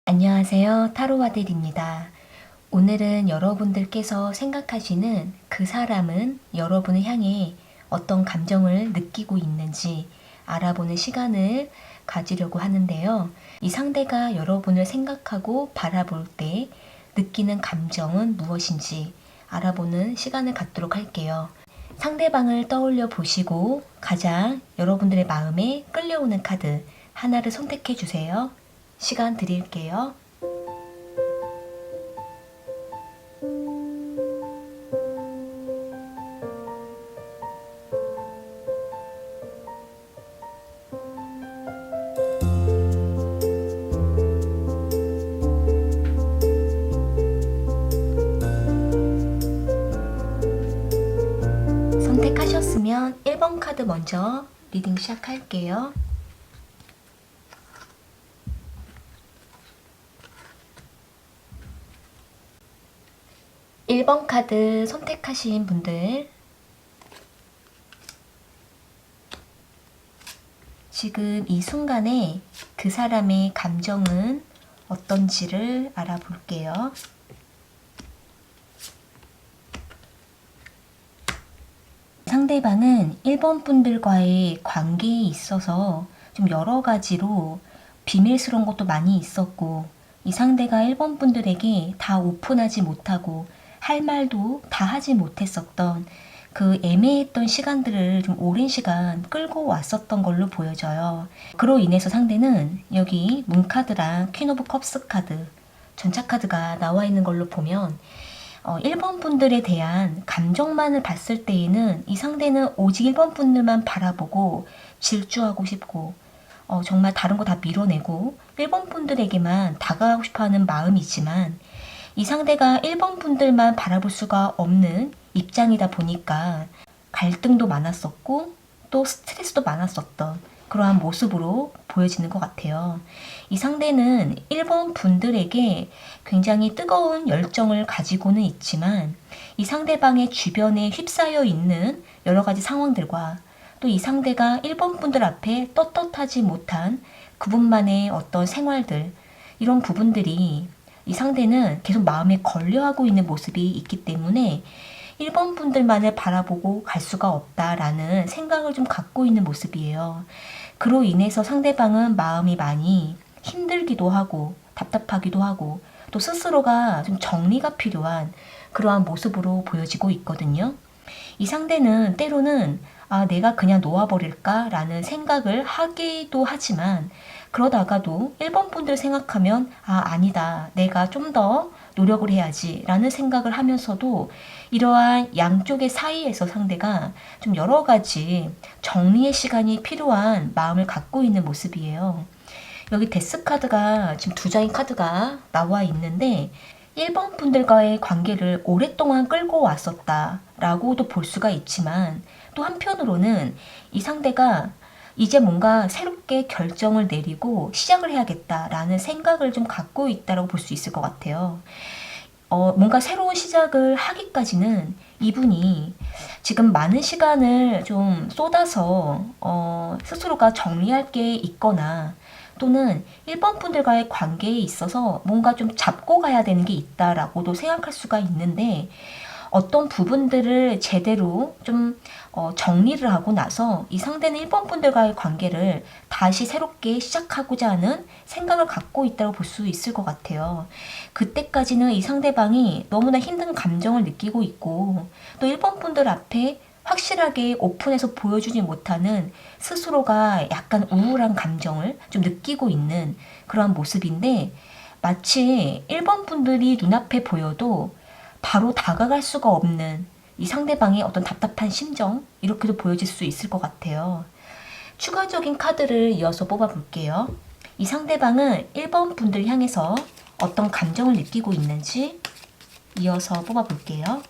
안녕하세요. 타로와들입니다. 오늘은 여러분들께서 생각하시는 그 사람은 여러분을 향해 어떤 감정을 느끼고 있는지 알아보는 시간을 가지려고 하는데요. 이 상대가 여러분을 생각하고 바라볼 때 느끼는 감정은 무엇인지 알아보는 시간을 갖도록 할게요. 상대방을 떠올려 보시고 가장 여러분들의 마음에 끌려오는 카드 하나를 선택해 주세요. 시간 드릴게요. 선택하셨으면 1번 카드 먼저 리딩 시작할게요. 1번 카드 선택하신 분들, 지금 이 순간에 그 사람의 감정은 어떤지를 알아볼게요. 상대방은 1번 분들과의 관계에 있어서 좀 여러 가지로 비밀스러운 것도 많이 있었고, 이 상대가 1번 분들에게 다 오픈하지 못하고 할 말도 다 하지 못했었던 그 애매했던 시간들을 좀 오랜 시간 끌고 왔었던 걸로 보여져요. 그로 인해서 상대는 여기 문카드랑 퀸 오브 컵스 카드, 전차 카드가 나와 있는 걸로 보면 1번 분들에 대한 감정만을 봤을 때에는 이 상대는 오직 1번 분들만 바라보고 질주하고 싶고 정말 다른 거 다 밀어내고 1번 분들에게만 다가가고 싶어하는 마음이 있지만, 이 상대가 1번 분들만 바라볼 수가 없는 입장이다 보니까 갈등도 많았었고 또 스트레스도 많았었던 그러한 모습으로 보여지는 것 같아요. 이 상대는 1번 분들에게 굉장히 뜨거운 열정을 가지고는 있지만, 이 상대방의 주변에 휩싸여 있는 여러 가지 상황들과 또 이 상대가 1번 분들 앞에 떳떳하지 못한 그분만의 어떤 생활들, 이런 부분들이 이 상대는 계속 마음에 걸려하고 있는 모습이 있기 때문에 1번 분들만을 바라보고 갈 수가 없다라는 생각을 좀 갖고 있는 모습이에요. 그로 인해서 상대방은 마음이 많이 힘들기도 하고 답답하기도 하고 또 스스로가 좀 정리가 필요한 그러한 모습으로 보여지고 있거든요. 이 상대는 때로는 내가 그냥 놓아버릴까? 라는 생각을 하기도 하지만, 그러다가도 1번 분들 생각하면 아니다. 내가 좀 더 노력을 해야지 라는 생각을 하면서도 이러한 양쪽의 사이에서 상대가 좀 여러 가지 정리의 시간이 필요한 마음을 갖고 있는 모습이에요. 여기 데스 카드가 지금 두 장의 카드가 나와 있는데 1번 분들과의 관계를 오랫동안 끌고 왔었다 라고도 볼 수가 있지만, 또 한편으로는 이 상대가 이제 뭔가 새롭게 결정을 내리고 시작을 해야겠다라는 생각을 좀 갖고 있다고 볼 수 있을 것 같아요. 뭔가 새로운 시작을 하기까지는 이분이 지금 많은 시간을 좀 쏟아서 스스로가 정리할 게 있거나 또는 1번 분들과의 관계에 있어서 뭔가 좀 잡고 가야 되는 게 있다라고도 생각할 수가 있는데, 어떤 부분들을 제대로 좀 정리를 하고 나서 이 상대는 1번 분들과의 관계를 다시 새롭게 시작하고자 하는 생각을 갖고 있다고 볼 수 있을 것 같아요. 그때까지는 이 상대방이 너무나 힘든 감정을 느끼고 있고 또 1번 분들 앞에 확실하게 오픈해서 보여주지 못하는 스스로가 약간 우울한 감정을 좀 느끼고 있는 그러한 모습인데, 마치 1번 분들이 눈앞에 보여도 바로 다가갈 수가 없는 이 상대방의 어떤 답답한 심정, 이렇게도 보여질 수 있을 것 같아요. 추가적인 카드를 이어서 뽑아볼게요. 이 상대방은 1번 분들 향해서 어떤 감정을 느끼고 있는지 이어서 뽑아볼게요.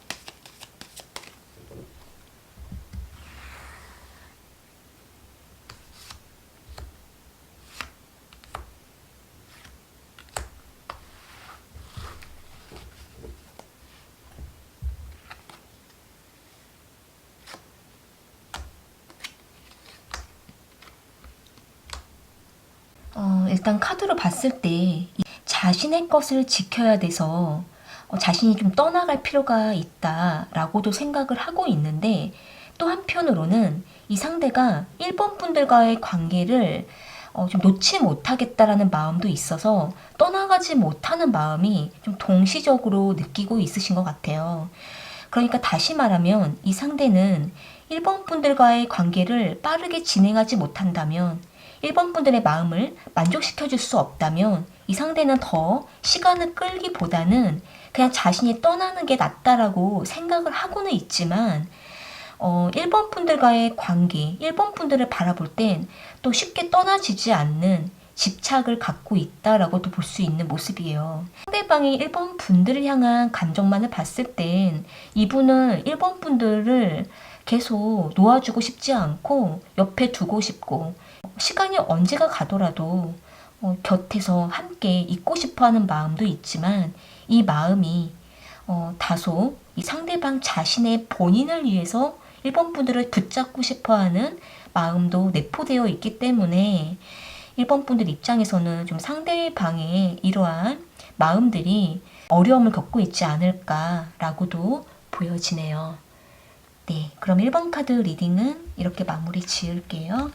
일단 카드로 봤을 때 자신의 것을 지켜야 돼서 자신이 좀 떠나갈 필요가 있다라고도 생각을 하고 있는데, 또 한편으로는 이 상대가 일본 분들과의 관계를 좀 놓지 못하겠다라는 마음도 있어서 떠나가지 못하는 마음이 좀 동시적으로 느끼고 있으신 것 같아요. 그러니까 다시 말하면 이 상대는 일본 분들과의 관계를 빠르게 진행하지 못한다면, 일본 분들의 마음을 만족시켜 줄 수 없다면 이 상대는 더 시간을 끌기보다는 그냥 자신이 떠나는 게 낫다라고 생각을 하고는 있지만, 일본 분들과의 관계, 일본 분들을 바라볼 땐 또 쉽게 떠나지지 않는 집착을 갖고 있다라고도 볼 수 있는 모습이에요. 상대방이 일본 분들을 향한 감정만을 봤을 땐 이분은 일본 분들을 계속 놓아주고 싶지 않고 옆에 두고 싶고, 시간이 언제가 가더라도 곁에서 함께 있고 싶어 하는 마음도 있지만, 이 마음이 다소 이 상대방 자신의 본인을 위해서 일본 분들을 붙잡고 싶어 하는 마음도 내포되어 있기 때문에, 일본 분들 입장에서는 좀 상대방의 이러한 마음들이 어려움을 겪고 있지 않을까라고도 보여지네요. 네, 그럼 1번 카드 리딩은 이렇게 마무리 지을게요.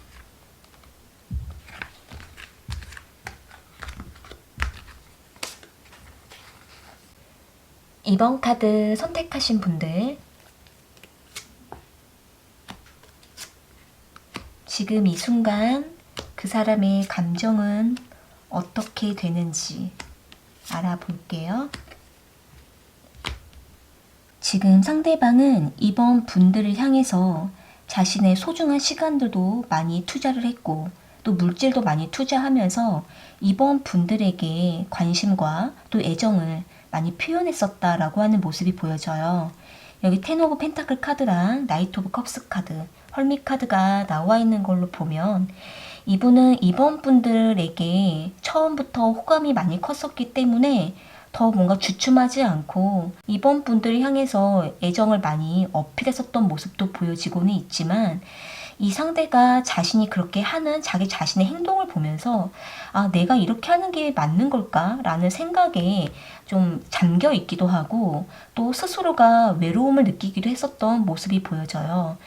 2번 카드 선택하신 분들, 지금 이 순간 그 사람의 감정은 어떻게 되는지 알아볼게요. 지금 상대방은 이번 분들을 향해서 자신의 소중한 시간들도 많이 투자를 했고, 또 물질도 많이 투자하면서 이번 분들에게 관심과 또 애정을 많이 표현했었다라고 하는 모습이 보여져요. 여기 텐 오브 펜타클 카드랑 나이트 오브 컵스 카드, 헐밋 카드가 나와 있는 걸로 보면, 이분은 이번 분들에게 처음부터 호감이 많이 컸었기 때문에 더 뭔가 주춤하지 않고 이번 분들을 향해서 애정을 많이 어필했었던 모습도 보여지고는 있지만, 이 상대가 자신이 그렇게 하는 자기 자신의 행동을 보면서 내가 이렇게 하는 게 맞는 걸까? 라는 생각에 좀 잠겨 있기도 하고, 또 스스로가 외로움을 느끼기도 했었던 모습이 보여져요.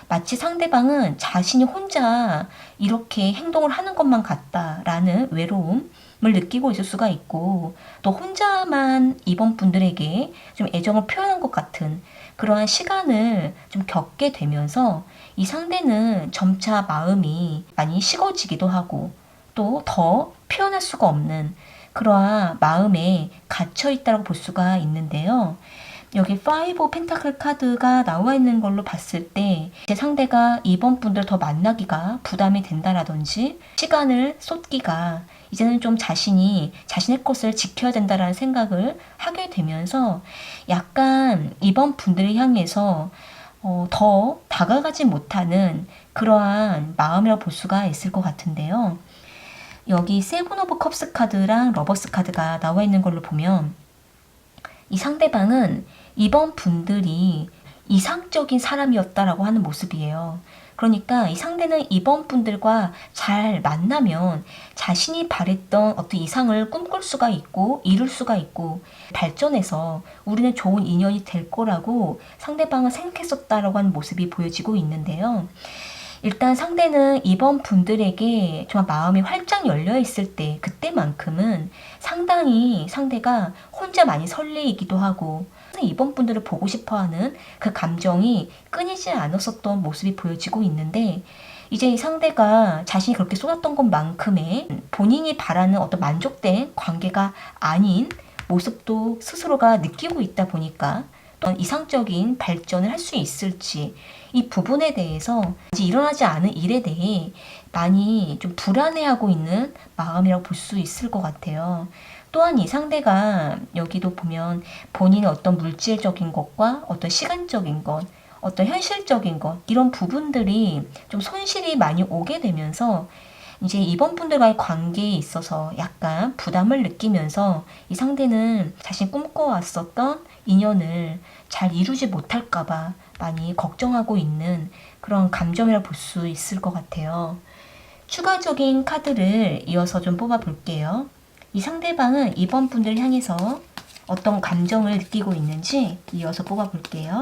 마치 상대방은 자신이 혼자 이렇게 행동을 하는 것만 같다라는 외로움을 느끼고 있을 수가 있고, 또 혼자만 이번 분들에게 좀 애정을 표현한 것 같은 그러한 시간을 좀 겪게 되면서, 이 상대는 점차 마음이 많이 식어지기도 하고 또 더 표현할 수가 없는 그러한 마음에 갇혀 있다고 볼 수가 있는데요. 여기 5 펜타클 카드가 나와 있는 걸로 봤을 때, 제 상대가 이번 분들 더 만나기가 부담이 된다라든지 시간을 쏟기가 이제는 좀 자신의 것을 지켜야 된다라는 생각을 하게 되면서, 약간 이번 분들을 향해서 더 다가가지 못하는 그러한 마음이라고 볼 수가 있을 것 같은데요. 여기 세븐 오브 컵스 카드랑 러버스 카드가 나와 있는 걸로 보면, 이 상대방은 이번 분들이 이상적인 사람이었다라고 하는 모습이에요. 그러니까 이 상대는 이번 분들과 잘 만나면 자신이 바랬던 어떤 이상을 꿈꿀 수가 있고 이룰 수가 있고 발전해서 우리는 좋은 인연이 될 거라고 상대방은 생각했었다라고 하는 모습이 보여지고 있는데요. 일단 상대는 이번 분들에게 정말 마음이 활짝 열려 있을 때, 그때만큼은 상당히 상대가 혼자 많이 설레이기도 하고 이번 분들을 보고 싶어하는 그 감정이 끊이지 않았었던 모습이 보여지고 있는데, 이제 이 상대가 자신이 그렇게 쏟았던 것만큼의 본인이 바라는 어떤 만족된 관계가 아닌 모습도 스스로가 느끼고 있다 보니까 어떤 이상적인 발전을 할 수 있을지, 이 부분에 대해서 아직 일어나지 않은 일에 대해 많이 좀 불안해하고 있는 마음이라고 볼 수 있을 것 같아요. 또한 이 상대가 여기도 보면 본인의 어떤 물질적인 것과 어떤 시간적인 것, 어떤 현실적인 것, 이런 부분들이 좀 손실이 많이 오게 되면서 이제 이번 분들과의 관계에 있어서 약간 부담을 느끼면서 이 상대는 자신이 꿈꿔왔었던 인연을 잘 이루지 못할까봐 많이 걱정하고 있는 그런 감정이라고 볼 수 있을 것 같아요. 추가적인 카드를 이어서 좀 뽑아 볼게요. 이 상대방은 이번 분들 향해서 어떤 감정을 느끼고 있는지 이어서 뽑아볼게요.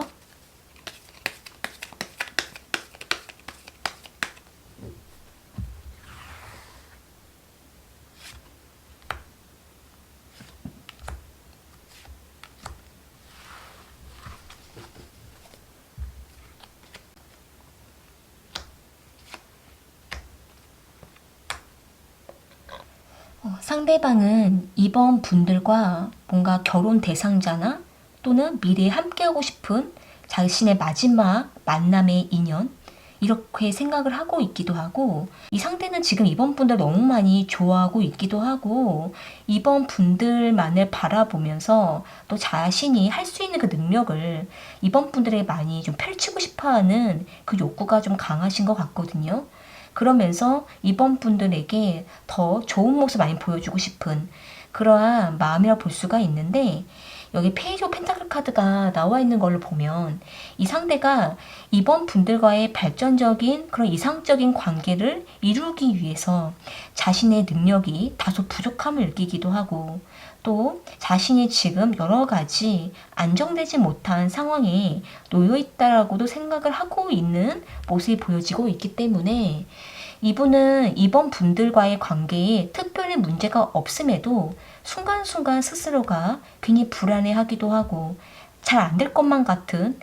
상대방은 이번 분들과 뭔가 결혼 대상자나 또는 미래에 함께하고 싶은 자신의 마지막 만남의 인연 이렇게 생각을 하고 있기도 하고, 이 상대는 지금 이번 분들 너무 많이 좋아하고 있기도 하고, 이번 분들만을 바라보면서 또 자신이 할 수 있는 그 능력을 이번 분들에게 많이 좀 펼치고 싶어하는 그 욕구가 좀 강하신 것 같거든요. 그러면서 이번 분들에게 더 좋은 모습 많이 보여주고 싶은 그러한 마음이라 볼 수가 있는데, 여기 페이지 오브 펜타클 카드가 나와 있는 걸로 보면 이 상대가 이번 분들과의 발전적인 그런 이상적인 관계를 이루기 위해서 자신의 능력이 다소 부족함을 느끼기도 하고, 또 자신이 지금 여러 가지 안정되지 못한 상황에 놓여 있다라고도 생각을 하고 있는 모습이 보여지고 있기 때문에, 이분은 이번 분들과의 관계에 특별히 문제가 없음에도 순간순간 스스로가 괜히 불안해하기도 하고 잘 안 될 것만 같은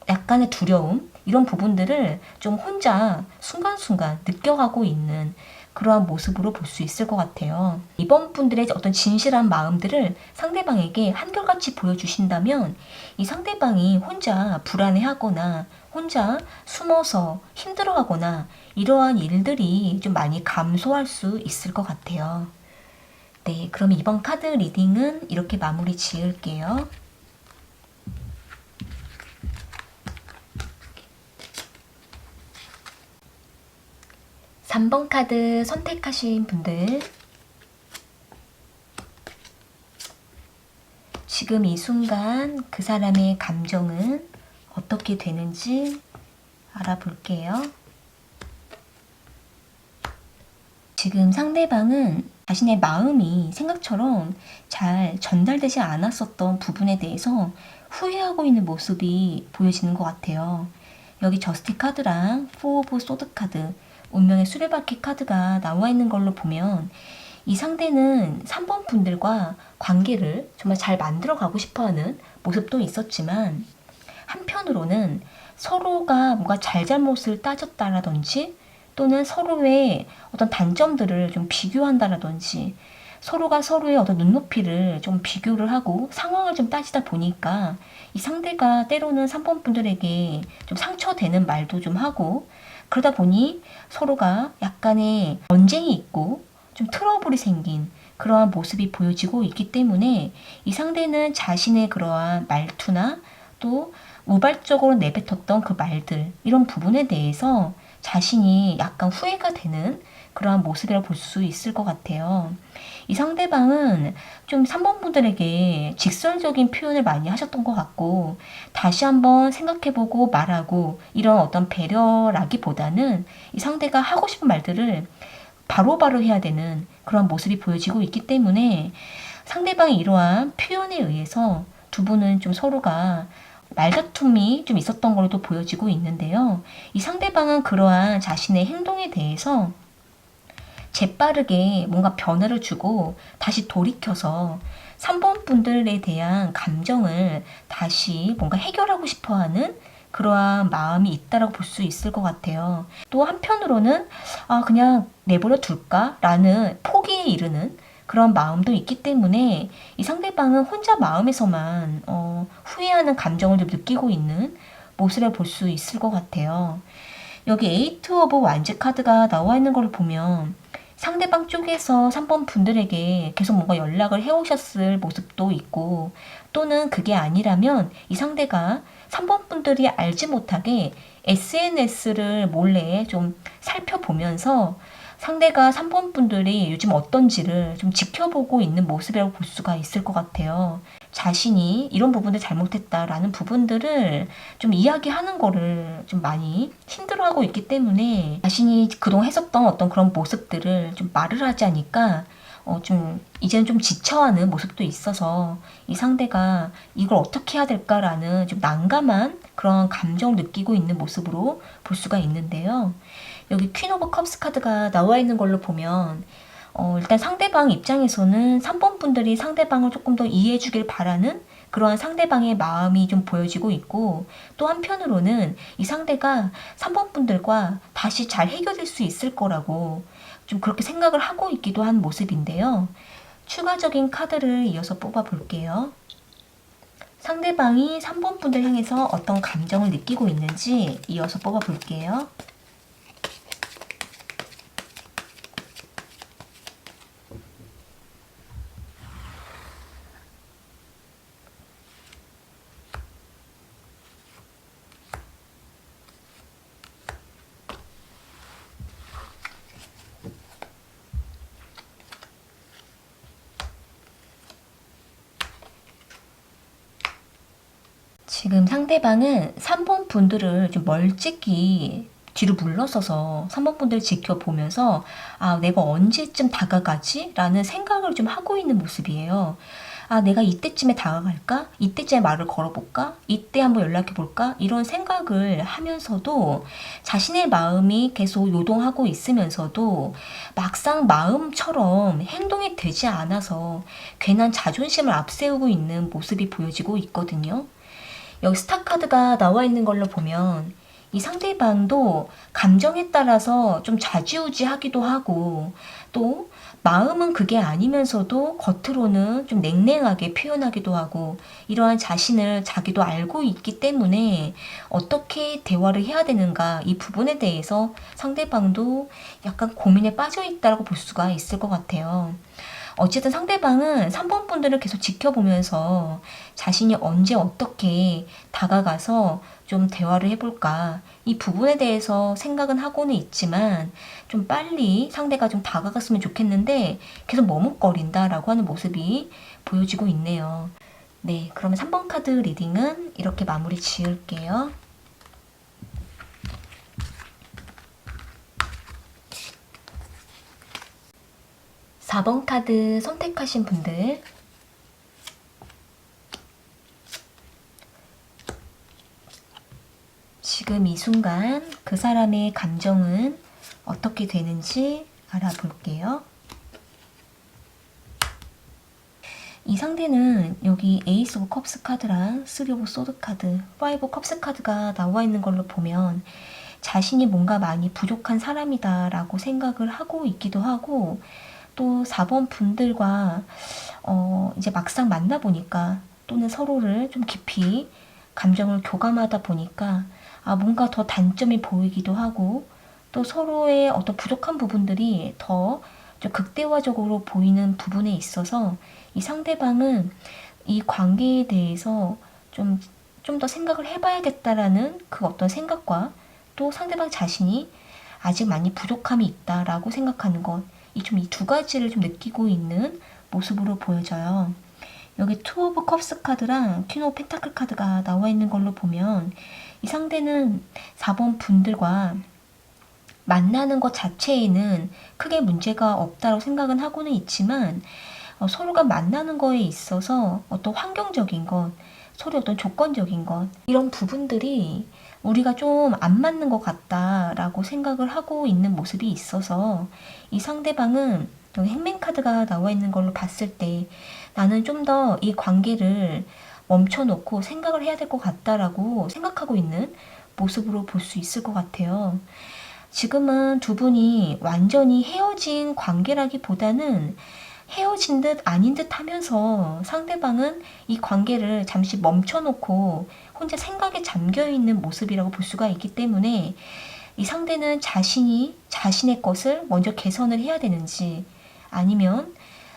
약간의 두려움, 이런 부분들을 좀 혼자 순간순간 느껴가고 있는 그러한 모습으로 볼 수 있을 것 같아요. 이번 분들의 어떤 진실한 마음들을 상대방에게 한결같이 보여주신다면 이 상대방이 혼자 불안해하거나 혼자 숨어서 힘들어하거나 이러한 일들이 좀 많이 감소할 수 있을 것 같아요. 네, 그럼 이번 카드 리딩은 이렇게 마무리 지을게요. (3번) 카드 선택하신 분들, 지금 이 순간 그 사람의 감정은 어떻게 되는지 알아볼게요. 지금 상대방은 자신의 마음이 생각처럼 잘 전달되지 않았었던 부분에 대해서 후회하고 있는 모습이 보여지는 것 같아요. 여기 저스티 카드랑 포 오브 소드 카드, 운명의 수레바퀴 카드가 나와 있는 걸로 보면 이 상대는 3번 분들과 관계를 정말 잘 만들어 가고 싶어하는 모습도 있었지만, 한편으로는 서로가 뭔가 잘잘못을 따졌다라든지 또는 서로의 어떤 단점들을 좀 비교한다라든지 서로가 서로의 어떤 눈높이를 좀 비교를 하고 상황을 좀 따지다 보니까 이 상대가 때로는 3번 분들에게 좀 상처되는 말도 좀 하고, 그러다 보니 서로가 약간의 언쟁이 있고 좀 트러블이 생긴 그러한 모습이 보여지고 있기 때문에 이 상대는 자신의 그러한 말투나 또 우발적으로 내뱉었던 그 말들, 이런 부분에 대해서 자신이 약간 후회가 되는 그러한 모습이라고 볼 수 있을 것 같아요. 이 상대방은 좀 3번 분들에게 직설적인 표현을 많이 하셨던 것 같고, 다시 한번 생각해보고 말하고 이런 어떤 배려라기보다는 이 상대가 하고 싶은 말들을 바로바로 해야 되는 그런 모습이 보여지고 있기 때문에 상대방의 이러한 표현에 의해서 두 분은 좀 서로가 말다툼이 좀 있었던 걸로도 보여지고 있는데요. 이 상대방은 그러한 자신의 행동에 대해서 재빠르게 뭔가 변화를 주고 다시 돌이켜서 3번 분들에 대한 감정을 다시 뭔가 해결하고 싶어하는 그러한 마음이 있다라고 볼 수 있을 것 같아요. 또 한편으로는 그냥 내버려 둘까라는 포기에 이르는 그런 마음도 있기 때문에 이 상대방은 혼자 마음에서만 후회하는 감정을 좀 느끼고 있는 모습을 볼 수 있을 것 같아요. 여기 에이트 오브 완즈 카드가 나와 있는 걸 보면 상대방 쪽에서 3번 분들에게 계속 뭔가 연락을 해오셨을 모습도 있고, 또는 그게 아니라면 이 상대가 3번 분들이 알지 못하게 SNS를 몰래 좀 살펴보면서 상대가 3번 분들이 요즘 어떤지를 좀 지켜보고 있는 모습이라고 볼 수가 있을 것 같아요. 자신이 이런 부분을 잘못했다라는 부분들을 좀 이야기하는 거를 좀 많이 힘들어하고 있기 때문에 자신이 그동안 했었던 어떤 그런 모습들을 좀 말을 하지 않으니까 좀 이제는 좀 지쳐하는 모습도 있어서 이 상대가 이걸 어떻게 해야 될까라는 좀 난감한 그런 감정을 느끼고 있는 모습으로 볼 수가 있는데요. 여기 퀸 오브 컵스 카드가 나와 있는 걸로 보면 일단 상대방 입장에서는 3번 분들이 상대방을 조금 더 이해해 주길 바라는 그러한 상대방의 마음이 좀 보여지고 있고, 또 한편으로는 이 상대가 3번 분들과 다시 잘 해결될 수 있을 거라고 좀 그렇게 생각을 하고 있기도 한 모습인데요. 추가적인 카드를 이어서 뽑아 볼게요. 상대방이 3번 분들 향해서 어떤 감정을 느끼고 있는지 이어서 뽑아 볼게요. 지금 상대방은 3번 분들을 좀 멀찍이 뒤로 물러서서 3번 분들을 지켜보면서 내가 언제쯤 다가가지? 라는 생각을 좀 하고 있는 모습이에요. 내가 이때쯤에 다가갈까? 이때쯤에 말을 걸어볼까? 이때 한번 연락해볼까? 이런 생각을 하면서도 자신의 마음이 계속 요동하고 있으면서도 막상 마음처럼 행동이 되지 않아서 괜한 자존심을 앞세우고 있는 모습이 보여지고 있거든요. 여기 스타 카드가 나와 있는 걸로 보면 이 상대방도 감정에 따라서 좀 좌지우지하기도 하고, 또 마음은 그게 아니면서도 겉으로는 좀 냉랭하게 표현하기도 하고, 이러한 자신을 자기도 알고 있기 때문에 어떻게 대화를 해야 되는가, 이 부분에 대해서 상대방도 약간 고민에 빠져 있다고 볼 수가 있을 것 같아요. 어쨌든 상대방은 3번 분들을 계속 지켜보면서 자신이 언제 어떻게 다가가서 좀 대화를 해볼까, 이 부분에 대해서 생각은 하고는 있지만 좀 빨리 상대가 좀 다가갔으면 좋겠는데 계속 머뭇거린다라고 하는 모습이 보여지고 있네요. 네, 그러면 3번 카드 리딩은 이렇게 마무리 지을게요. 4번 카드 선택하신 분들, 지금 이 순간 그 사람의 감정은 어떻게 되는지 알아볼게요. 이 상대는 여기 에이스 오브 컵스 카드랑 3 오브 소드 카드, 5 오브 컵스 카드가 나와 있는 걸로 보면 자신이 뭔가 많이 부족한 사람이다 라고 생각을 하고 있기도 하고, 또 4번 분들과 이제 막상 만나보니까, 또는 서로를 좀 깊이 감정을 교감하다 보니까 뭔가 더 단점이 보이기도 하고, 또 서로의 어떤 부족한 부분들이 더 좀 극대화적으로 보이는 부분에 있어서 이 상대방은 이 관계에 대해서 좀 더 생각을 해봐야겠다라는 그 어떤 생각과, 또 상대방 자신이 아직 많이 부족함이 있다라고 생각하는 것, 이 두 가지를 좀 느끼고 있는 모습으로 보여져요. 여기 투 오브 컵스 카드랑 퀸 오브 펜타클 카드가 나와 있는 걸로 보면 이 상대는 4번 분들과 만나는 것 자체에는 크게 문제가 없다고 생각은 하고는 있지만, 서로가 만나는 거에 있어서 어떤 환경적인 것, 서로 어떤 조건적인 것, 이런 부분들이 우리가 좀 안 맞는 것 같다라고 생각을 하고 있는 모습이 있어서 이 상대방은 여기 행맨 카드가 나와 있는 걸로 봤을 때 나는 좀 더 이 관계를 멈춰놓고 생각을 해야 될 것 같다라고 생각하고 있는 모습으로 볼 수 있을 것 같아요. 지금은 두 분이 완전히 헤어진 관계라기보다는 헤어진 듯 아닌 듯 하면서 상대방은 이 관계를 잠시 멈춰놓고 혼자 생각에 잠겨 있는 모습이라고 볼 수가 있기 때문에 이 상대는 자신이 자신의 것을 먼저 개선을 해야 되는지, 아니면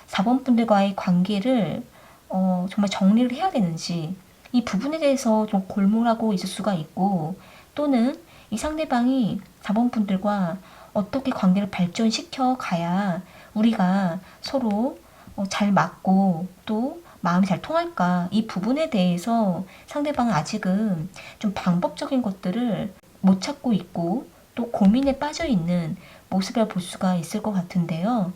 4번 분들과의 관계를 정말 정리를 해야 되는지, 이 부분에 대해서 좀 골몰하고 있을 수가 있고, 또는 이 상대방이 4번 분들과 어떻게 관계를 발전시켜 가야 우리가 서로 잘 맞고 또 마음이 잘 통할까, 이 부분에 대해서 상대방은 아직은 좀 방법적인 것들을 못 찾고 있고 또 고민에 빠져 있는 모습을 볼 수가 있을 것 같은데요.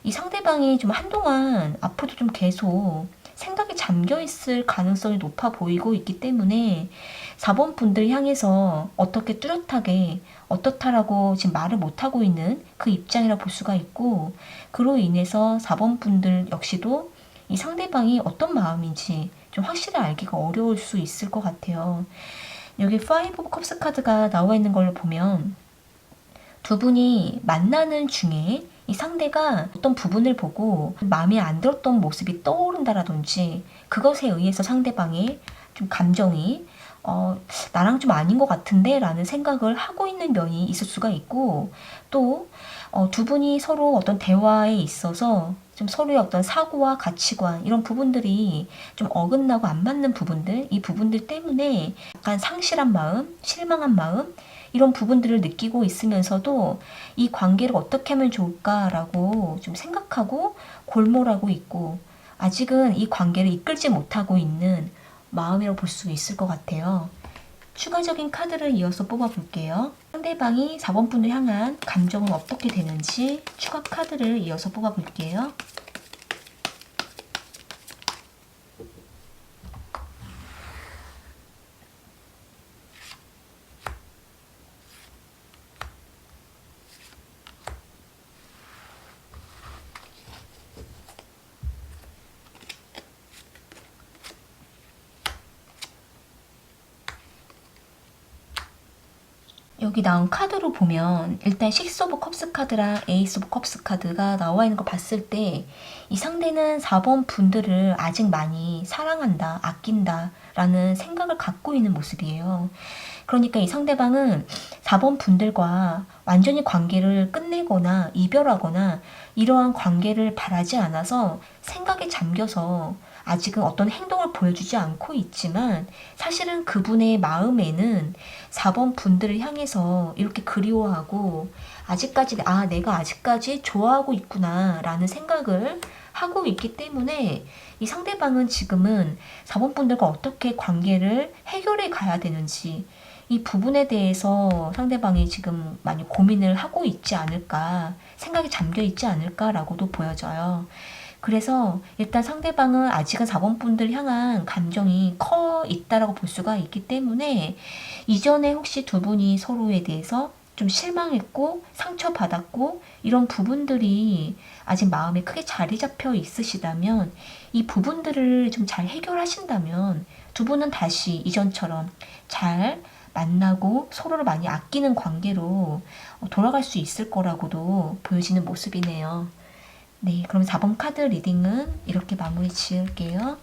이 상대방이 좀 한동안 앞으로도 좀 계속 생각에 잠겨 있을 가능성이 높아 보이고 있기 때문에 4번 분들 향해서 어떻게 뚜렷하게 어떻다라고 지금 말을 못하고 있는 그 입장이라 볼 수가 있고, 그로 인해서 4번 분들 역시도 이 상대방이 어떤 마음인지 좀 확실히 알기가 어려울 수 있을 것 같아요. 여기 5 오브 컵스 카드가 나와 있는 걸로 보면 두 분이 만나는 중에 이 상대가 어떤 부분을 보고 마음에 안 들었던 모습이 떠오른다라든지 그것에 의해서 상대방의 좀 감정이 나랑 좀 아닌 것 같은데 라는 생각을 하고 있는 면이 있을 수가 있고, 또 두 분이 서로 어떤 대화에 있어서 좀 서로의 어떤 사고와 가치관 이런 부분들이 좀 어긋나고 안 맞는 부분들, 이 부분들 때문에 약간 상실한 마음, 실망한 마음 이런 부분들을 느끼고 있으면서도 이 관계를 어떻게 하면 좋을까라고 좀 생각하고 골몰하고 있고, 아직은 이 관계를 이끌지 못하고 있는 마음이라고 볼 수 있을 것 같아요. 추가적인 카드를 이어서 뽑아볼게요. 상대방이 4번 분을 향한 감정은 어떻게 되는지 추가 카드를 이어서 뽑아볼게요. 여기 나온 카드로 보면 일단 6 오브 컵스 카드랑 에이스 오브 컵스 카드가 나와 있는 거 봤을 때 이 상대는 4번 분들을 아직 많이 사랑한다, 아낀다 라는 생각을 갖고 있는 모습이에요. 그러니까 이 상대방은 4번 분들과 완전히 관계를 끝내거나 이별하거나 이러한 관계를 바라지 않아서 생각에 잠겨서 아직은 어떤 행동을 보여주지 않고 있지만, 사실은 그분의 마음에는 4번 분들을 향해서 이렇게 그리워하고 아직까지 내가 아직까지 좋아하고 있구나 라는 생각을 하고 있기 때문에 이 상대방은 지금은 4번 분들과 어떻게 관계를 해결해 가야 되는지 이 부분에 대해서 상대방이 지금 많이 고민을 하고 있지 않을까, 생각이 잠겨 있지 않을까라고도 보여져요. 그래서 일단 상대방은 아직은 4번 분들 향한 감정이 커 있다라고 볼 수가 있기 때문에 이전에 혹시 두 분이 서로에 대해서 좀 실망했고 상처받았고 이런 부분들이 아직 마음에 크게 자리 잡혀 있으시다면, 이 부분들을 좀 잘 해결하신다면 두 분은 다시 이전처럼 잘 만나고 서로를 많이 아끼는 관계로 돌아갈 수 있을 거라고도 보여지는 모습이네요. 네, 그럼 4번 카드 리딩은 이렇게 마무리 지을게요.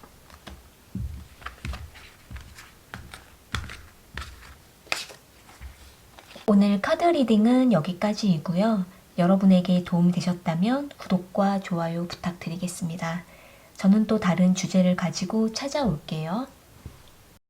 오늘 카드 리딩은 여기까지이고요. 여러분에게 도움이 되셨다면 구독과 좋아요 부탁드리겠습니다. 저는 또 다른 주제를 가지고 찾아올게요.